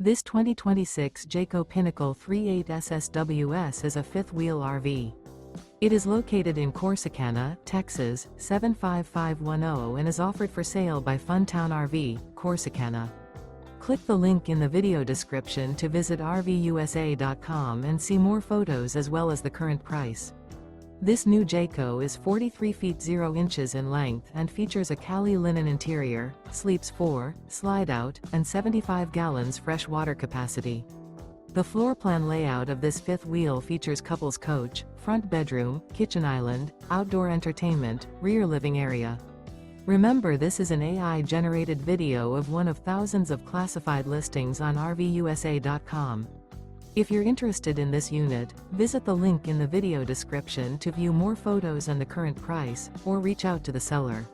This 2026 Jayco Pinnacle 38 SSWS is a fifth-wheel RV. It is located in Corsicana, Texas, 75510 and is offered for sale by Funtown RV, Corsicana. Click the link in the video description to visit RVUSA.com and see more photos as well as the current price. This new Jayco is 43 feet 0 inches in length and features a CALLI linen interior, sleeps 4, slide-out, and 75 gallons fresh water capacity. The floor plan layout of this fifth wheel features couples coach, front bedroom, kitchen island, outdoor entertainment, rear living area. Remember, this is an AI-generated video of one of thousands of classified listings on RVUSA.com. If you're interested in this unit, visit the link in the video description to view more photos and the current price, or reach out to the seller.